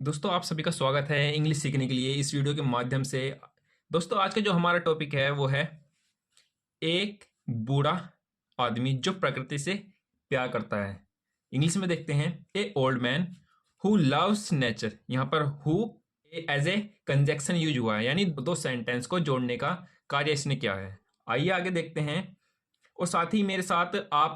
दोस्तों आप सभी का स्वागत है इंग्लिश सीखने के लिए इस वीडियो के माध्यम से। दोस्तों आज का जो हमारा टॉपिक है वो है एक बूढ़ा आदमी जो प्रकृति से प्यार करता है। इंग्लिश में देखते हैं a old man who loves nature. यहाँ पर who as a conjunction use हुआ है, यानी दो सेंटेंस को जोड़ने का कार्य इसने किया है। आइए आगे देखते हैं। और साथ ही मेरे साथ आप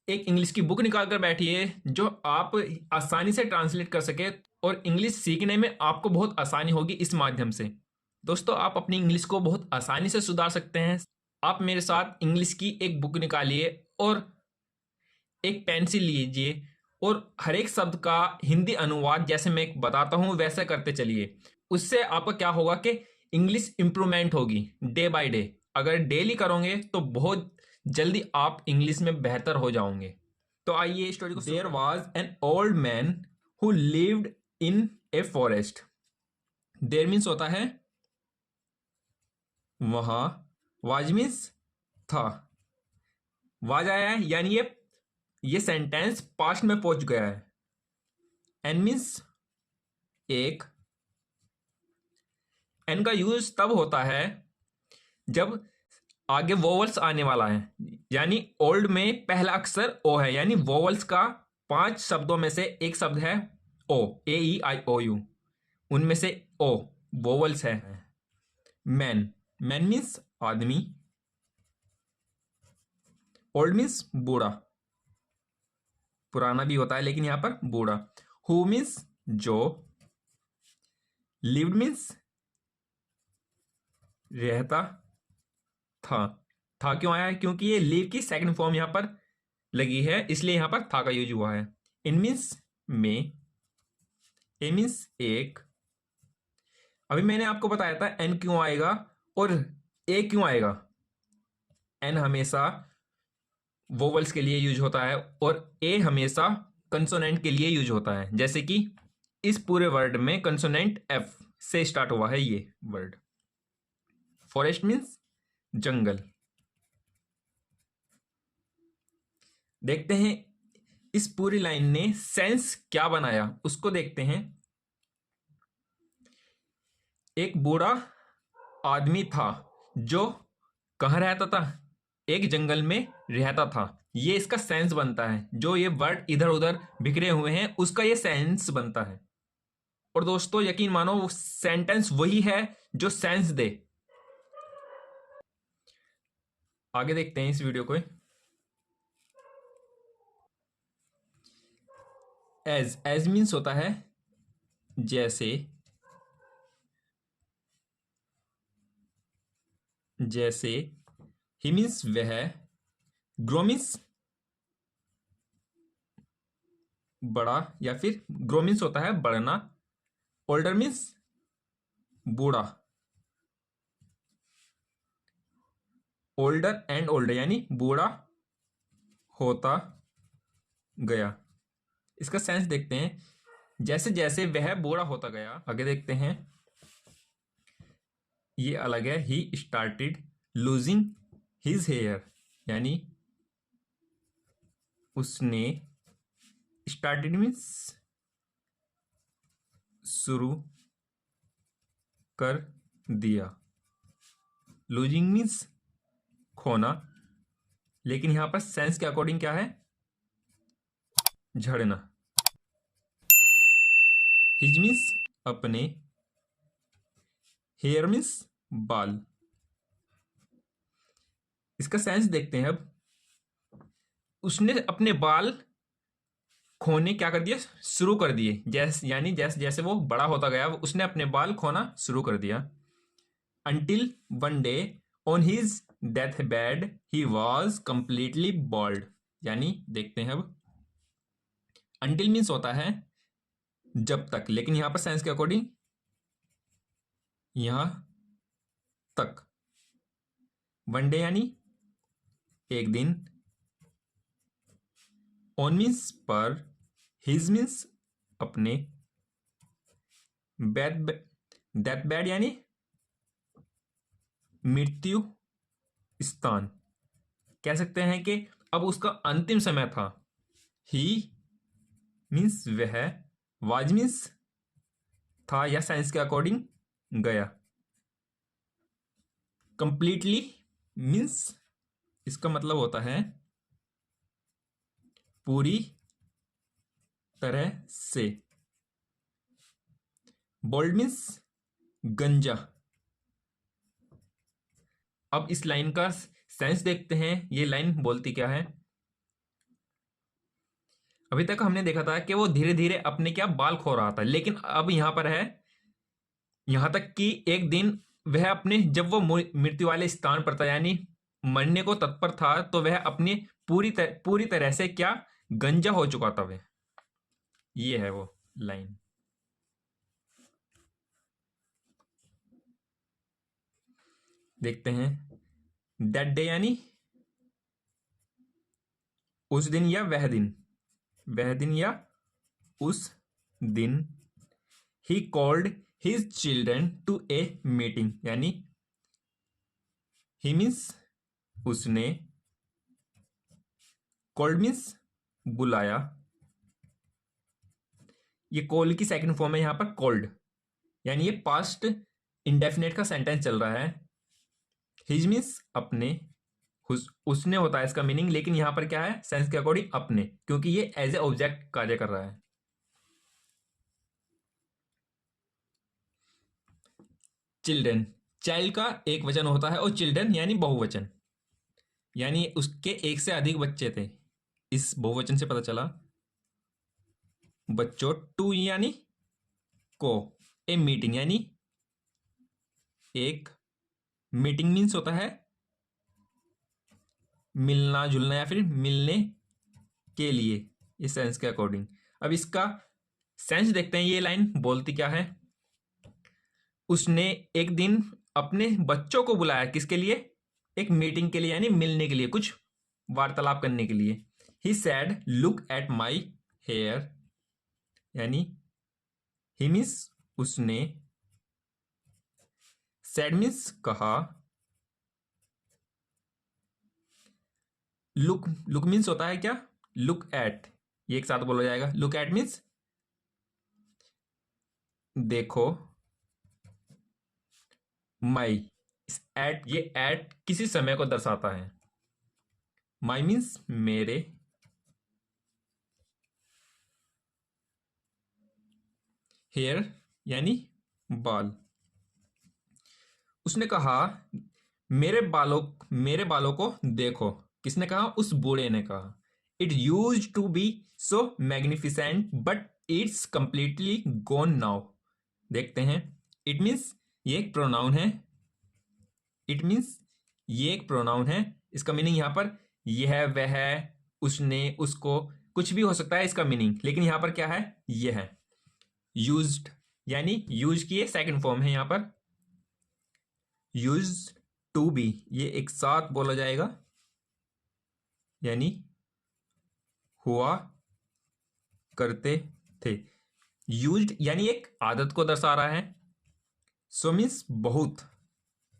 एक इंग्लिश की बुक निकाल कर बैठिए जो आप आसानी से ट्रांसलेट कर सके और इंग्लिश सीखने में आपको बहुत आसानी होगी इस माध्यम से। दोस्तों आप अपनी इंग्लिश को बहुत आसानी से सुधार सकते हैं। आप मेरे साथ इंग्लिश की एक बुक निकालिए और एक पेंसिल लीजिए और हर एक शब्द का हिंदी अनुवाद जैसे मैं बताता हूं वैसे करते चलिए। उससे आपका क्या होगा कि इंग्लिश इंप्रूवमेंट होगी डे बाय डे। अगर डेली करोगे तो बहुत जल्दी आप इंग्लिश में बेहतर हो जाओगे। तो आइए स्टोरी को। There was an old man who lived in a forest. There means होता है वहां, वाज मीन्स था। वाज आया है यानी ये सेंटेंस पास्ट में पहुंच गया है। एन मीन्स एक। एन का यूज तब होता है जब आगे वोवल्स आने वाला है, यानी ओल्ड में पहला अक्षर ओ है, यानी वोवल्स का 5 शब्दों में से एक शब्द है ओ, ए ई आई ओ यू, उनमें से ओ वोवल्स है। मैन, मैन मीन्स आदमी। ओल्ड मीन्स बूढ़ा, पुराना भी होता है लेकिन यहां पर बूढ़ा। हु मीन्स जो। लिव्ड मीन्स रहता था। था क्यों आया है? क्योंकि ये लिव की सेकंड फॉर्म यहां पर लगी है, इसलिए यहां पर था का यूज हुआ है। इन मीन्स में। ए मीन्स एक। अभी मैंने आपको बताया था एन क्यों आएगा और ए क्यों आएगा। एन हमेशा वोवल्स के लिए यूज होता है और ए हमेशा कंसोनेंट के लिए यूज होता है। जैसे कि इस पूरे वर्ड में कंसोनेंट एफ से स्टार्ट हुआ है ये वर्ड। फॉरेस्ट मीन्स जंगल। देखते हैं इस पूरी लाइन ने सेंस क्या बनाया, उसको देखते हैं। एक बूढ़ा आदमी था जो कहाँ रहता था? एक जंगल में रहता था। ये इसका सेंस बनता है। जो ये वर्ड इधर उधर बिखरे हुए हैं उसका ये सेंस बनता है। और दोस्तों यकीन मानो वो सेंटेंस वही है जो सेंस दे। आगे देखते हैं इस वीडियो को। एज मीन्स होता है जैसे। जैसे। ही मीन्स वह। ग्रो मीन्स बड़ा या फिर ग्रो मीन्स होता है बढ़ना। ओल्डर मीन्स बूढ़ा। ओल्डर एंड ओल्डर यानी बूढ़ा होता गया। इसका सेंस देखते हैं। जैसे जैसे वह बूढ़ा होता गया। आगे देखते हैं। ये अलग है। He started losing his hair, यानी उसने। स्टार्टेड मीन्स शुरू कर दिया। लूजिंग मीन्स खोना, लेकिन यहां पर सेंस के अकॉर्डिंग क्या है? झड़ना। हिज मीन्स अपने। हेयर मीन्स बाल। इसका सेंस देखते हैं अब। उसने अपने बाल खोने क्या कर दिया? शुरू कर दिए। जैसे यानी जैसे जैसे वो बड़ा होता गया उसने अपने बाल खोना शुरू कर दिया। Until one day on his deathbed he was completely bald, यानी देखते हैं अब। Until मीन्स होता है जब तक, लेकिन यहां पर सेंस के अकॉर्डिंग यहां तक। वन डे यानी एक दिन। ऑन मीन्स पर। हिज मीन्स अपने। बैड डेथ बेड यानी मृत्यु स्थान। कह सकते हैं कि अब उसका अंतिम समय था। ही मीन्स वह। वाज मीन्स था या साइंस के अकॉर्डिंग गया। कंप्लीटली मीन्स इसका मतलब होता है पूरी तरह से। बोल्ड मीन्स गंजा। अब इस लाइन का सेंस देखते हैं, ये लाइन बोलती क्या है। अभी तक हमने देखा था कि वो धीरे धीरे अपने क्या बाल खो रहा था, लेकिन अब यहां पर है यहां तक कि एक दिन वह अपने जब वो मृत्यु वाले स्थान पर था यानी मरने को तत्पर था, तो वह अपनी पूरी तरह से क्या गंजा हो चुका था वह। ये है वो लाइन। देखते हैं दैट डे यानी उस दिन या वह दिन या उस दिन। He called his children to a meeting यानी ही मीन्स उसने, कॉल्ड मीन्स बुलाया। ये कॉल की सेकंड फॉर्म है यहां पर कॉल्ड, यानी ये पास्ट इंडेफिनेट का सेंटेंस चल रहा है। हिज मीन्स अपने, उसने होता है इसका मीनिंग, लेकिन यहां पर क्या है सेंस के अकॉर्डिंग अपने, क्योंकि ये एज ए ऑब्जेक्ट कार्य कर रहा है। चिल्ड्रन, चाइल्ड का एक वचन होता है और चिल्ड्रन यानी बहुवचन, यानी उसके एक से अधिक बच्चे थे। इस बहुवचन से पता चला बच्चों। टू यानी को, ए मीटिंग यानी एक, मीटिंग मीन्स होता है मिलना जुलना या फिर मिलने के लिए, इस सेंस के अकॉर्डिंग। अब इसका सेंस देखते हैं, ये लाइन बोलती क्या है। उसने एक दिन अपने बच्चों को बुलाया, किसके लिए, एक मीटिंग के लिए यानी मिलने के लिए, कुछ वार्तालाप करने के लिए। He said look at my hair यानी ही मीन्स उसने, सैड मीन्स कहा, लुक मीन्स होता है क्या, लुक एट, ये एक साथ बोला जाएगा। लुक एट मीन्स देखो, माई, एट, ये एट किसी समय को दर्शाता है। माई मीन्स मेरे, हेयर यानी बाल। उसने कहा मेरे बालों को देखो, किसने कहा, उस बूढ़े ने कहा। It use to be so magnificent but it's completely gone now. देखते हैं, इट मीन्स ये एक प्रोनाउन है, इट मीन्स ये एक प्रोनाउन है। इसका मीनिंग यहां पर यह, वह, उसने, उसको, कुछ भी हो सकता है इसका मीनिंग, लेकिन यहां पर क्या है, यह है। यूज्ड यानी यूज की सेकंड फॉर्म है यहां पर। यूज टू बी, ये एक साथ बोला जाएगा, यानी हुआ करते थे। यूज्ड यानी एक आदत को दर्शा रहा है। सो मीन्स बहुत,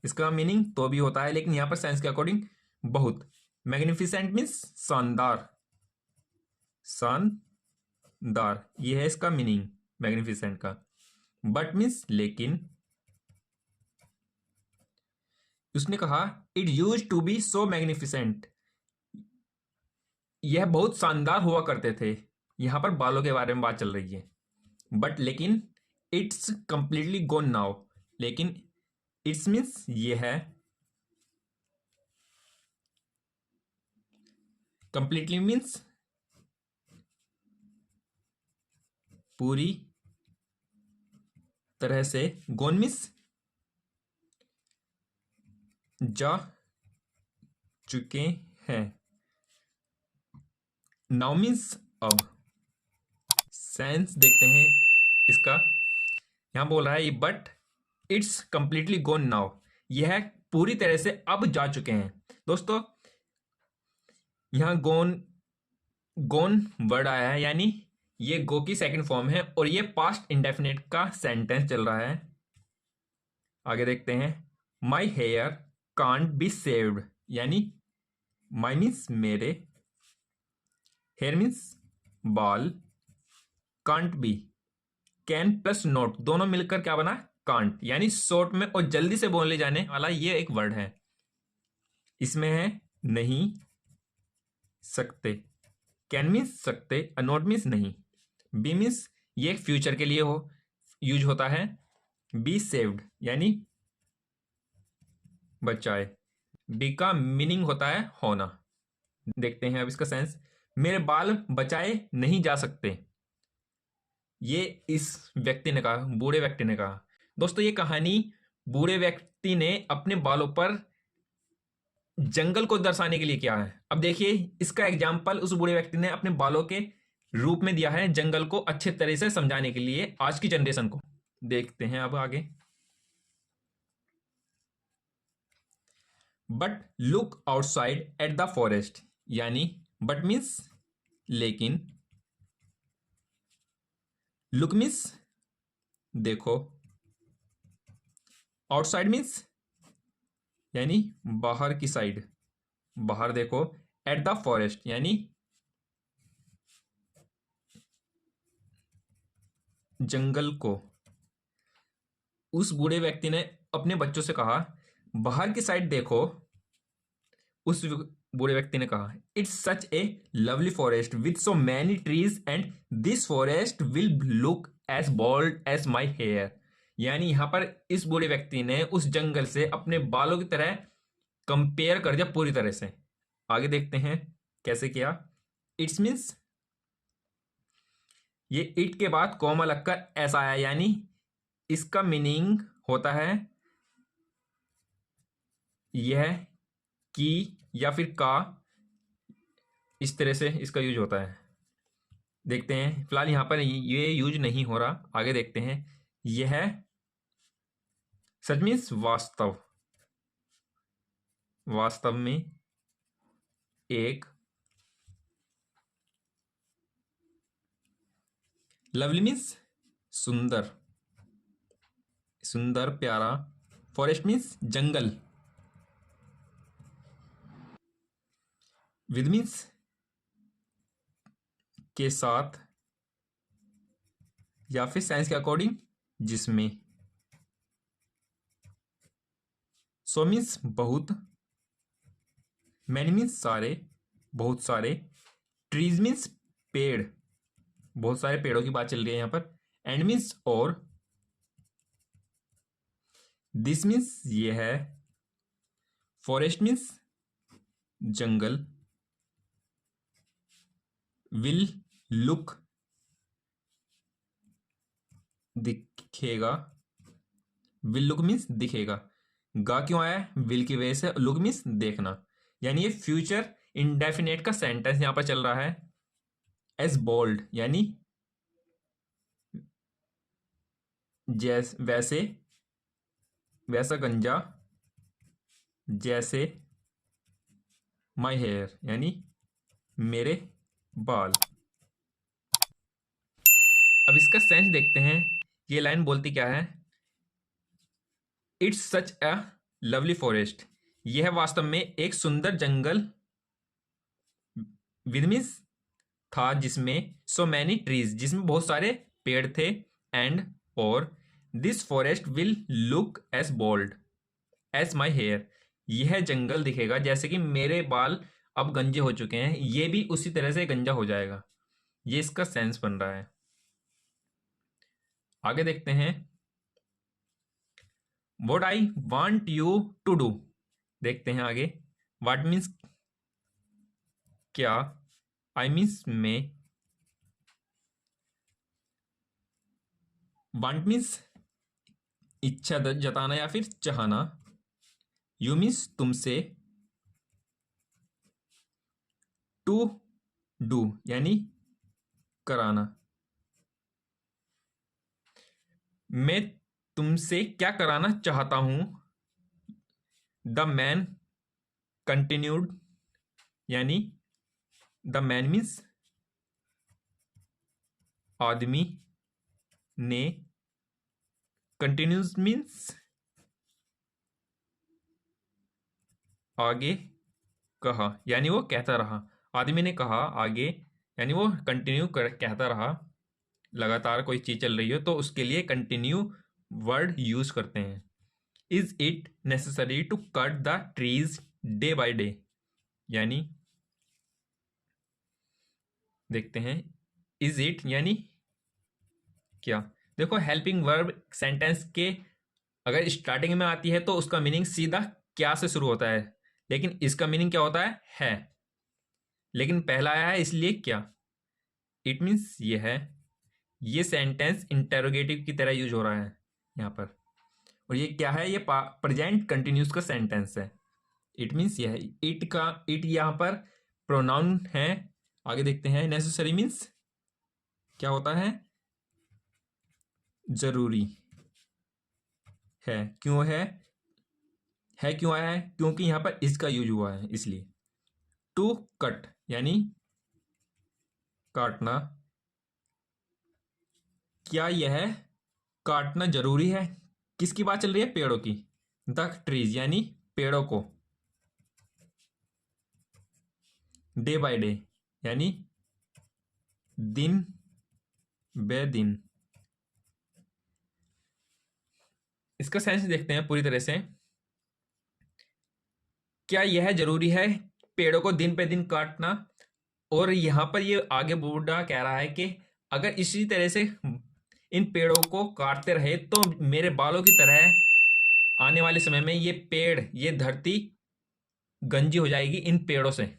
इसका मीनिंग तो भी होता है, लेकिन यहां पर साइंस के अकॉर्डिंग बहुत। मैग्निफिसेंट मीन्स शानदार, शानदार, ये है इसका मीनिंग मैग्निफिसेंट का। बट मीन्स लेकिन, उसने कहा it use to be so magnificent, यह बहुत शानदार हुआ करते थे। यहां पर बालों के बारे में बात चल रही है। बट लेकिन, इट्स कंप्लीटली गोन नाउ, लेकिन इट्स मीन्स ये है, कंप्लीटली मीन्स पूरी तरह से, गोन मीन्स जा चुके हैं, नाउ मीन्स अब। सेंस देखते हैं इसका, यहां बोल रहा है but it's completely gone now, यह पूरी तरह से अब जा चुके हैं। दोस्तों यहां गोन, गोन वर्ड आया है, यानी ये गो की सेकंड फॉर्म है और ये पास्ट इंडेफिनिट का सेंटेंस चल रहा है। आगे देखते हैं, my hair can't be saved यानी माई मीन्स मेरे, हेयर मीन्स बाल, can't be can plus not दोनों मिलकर क्या बना, कांट, यानी शॉर्ट में और जल्दी से बोले जाने वाला ये एक वर्ड है। इसमें है नहीं सकते, कैन मीन्स सकते, नॉट मीन्स नहीं, बी मीन्स ये फ्यूचर के लिए हो यूज होता है, बी सेव्ड यानी बचाए, बी का मीनिंग होता है होना। देखते हैं अब इसका सेंस। मेरे बाल बचाए नहीं जा सकते, ये इस व्यक्ति ने कहा, बूढ़े व्यक्ति ने कहा। दोस्तों ये कहानी बूढ़े व्यक्ति ने अपने बालों पर जंगल को दर्शाने के लिए किया है। अब देखिए इसका एग्जाम्पल उस बूढ़े व्यक्ति ने अपने बालों के रूप में दिया है, जंगल को अच्छे तरह से समझाने के लिए आज की जनरेशन को। देखते हैं अब आगे। But look outside at the forest, यानी बट मीन्स लेकिन, लुक मीन्स देखो, आउटसाइड मीन्स यानी बाहर की साइड, बाहर देखो, एट द फॉरेस्ट यानी जंगल को। उस बूढ़े व्यक्ति ने अपने बच्चों से कहा बाहर की साइड देखो। उस बूढ़े व्यक्ति ने कहा it's such a lovely forest with so many trees and this forest will look as bold as my hair, यानी यहां पर इस बूढ़े व्यक्ति ने उस जंगल से अपने बालों की तरह कंपेयर कर दिया पूरी तरह से। आगे देखते हैं कैसे किया। इट्स मीन्स ये इट के बाद कॉमा लगकर ऐसा आया, यानी इसका मीनिंग होता है यह, कि, या फिर का, इस तरह से इसका यूज होता है। देखते हैं, फिलहाल यहां पर ये यूज नहीं हो रहा, आगे देखते हैं। यह सच मीन्स वास्तव, वास्तव में एक, लवली मीन्स सुंदर, सुंदर प्यारा, forest means jungle, with means के साथ, या फिर साइंस के अकॉर्डिंग जिसमें, सो मीन्स बहुत, मैनी मीन्स सारे, बहुत सारे, ट्रीज मीन्स पेड़, बहुत सारे पेड़ों की बात चल रही है यहां पर, एंड मीन्स और, दिस मीन्स ये है, forest means jungle, will look दिखेगा, विल लुक मीन्स दिखेगा, गा क्यों आया विल की वजह से, लुक मीन्स देखना, यानी ये फ्यूचर इंडेफिनेट का सेंटेंस यहां पर चल रहा है। एज बोल्ड यानी जैस वैसे, वैसा गंजा, जैसे, माई हेयर यानी मेरे बाल। अब इसका सेंस देखते हैं, ये लाइन बोलती क्या है। It's such a lovely forest, यह वास्तव में एक सुंदर जंगल, विद मीन्स था, जिसमें सो मैनी ट्रीज जिसमें बहुत सारे पेड़ थे, एंड और, this forest will look as bold as my hair, यह जंगल दिखेगा जैसे कि मेरे बाल अब गंजे हो चुके हैं, ये भी उसी तरह से गंजा हो जाएगा। ये इसका सेंस बन रहा है। आगे देखते हैं। What I want you to do, देखते हैं आगे। वाट मीन्स क्या, आई मीन्स में, वांट मीन्स इच्छा जताना या फिर चाहना, यू मीन्स तुमसे, टू डू यानी कराना, मैं तुमसे क्या कराना चाहता हूं, द मैन कंटिन्यूड, यानी द मैन मीन्स आदमी ने, कंटिन्यूज मीन्स आगे कहा, यानी वो कहता रहा, आदमी ने कहा आगे, यानी वो कंटिन्यू कहता रहा, लगातार कोई चीज़ चल रही हो तो उसके लिए कंटिन्यू वर्ड यूज़ करते हैं। Is it necessary to cut the trees day by day, यानी देखते हैं इज़ इट यानी क्या। देखो हेल्पिंग वर्ब सेंटेंस के अगर स्टार्टिंग में आती है तो उसका मीनिंग सीधा क्या से शुरू होता है, लेकिन इसका मीनिंग क्या होता है। लेकिन पहला आया है इसलिए क्या। इट मीन्स ये है। ये सेंटेंस इंटेरोगेटिव की तरह यूज हो रहा है यहाँ पर। और ये क्या है, ये प्रेजेंट कंटिन्यूस का सेंटेंस है। इट मीन्स ये है। इट यहाँ पर प्रोनाउन है। आगे देखते हैं। नेसेसरी मीन्स क्या होता है, जरूरी है। क्यों है क्यों आया है, क्योंकि यहां पर इसका यूज हुआ है इसलिए। टू कट यानी काटना। क्या यह काटना जरूरी है, किसकी बात चल रही है, पेड़ों की। द ट्रीज यानी पेड़ों को। डे बाय डे यानी दिन बे दिन। इसका सेंस देखते हैं पूरी तरह से। क्या यह जरूरी है पेड़ों को दिन पे दिन काटना। और यहां पर ये आगे बूढ़ा कह रहा है कि अगर इसी तरह से इन पेड़ों को काटते रहे तो मेरे बालों की तरह आने वाले समय में ये पेड़, ये धरती गंजी हो जाएगी इन पेड़ों से।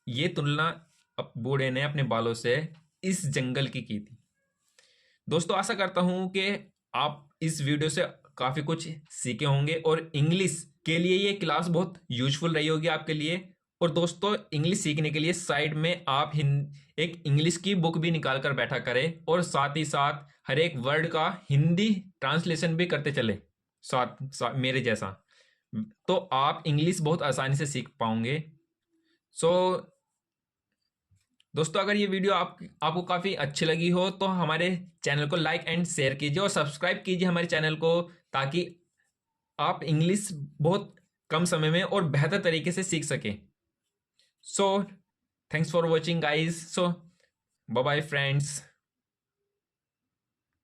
ये तुलना अब बूढ़े ने अपने बालों से इस जंगल की थी। दोस्तों आशा करता हूं कि आप इस वीडियो से काफ़ी कुछ सीखे होंगे और इंग्लिश के लिए ये क्लास बहुत यूजफुल रही होगी आपके लिए। और दोस्तों इंग्लिश सीखने के लिए साइड में आप एक इंग्लिश की बुक भी निकाल कर बैठा करें और साथ ही साथ हर एक वर्ड का हिंदी ट्रांसलेशन भी करते चले साथ मेरे जैसा। तो आप इंग्लिश बहुत आसानी से सीख पाओगे। सो दोस्तों अगर ये वीडियो आपको काफ़ी अच्छी लगी हो तो हमारे चैनल को लाइक एंड शेयर कीजिए और सब्सक्राइब कीजिए हमारे चैनल को, ताकि आप इंग्लिश बहुत कम समय में और बेहतर तरीके से सीख सकें। So thanks for watching guys. So bye bye friends.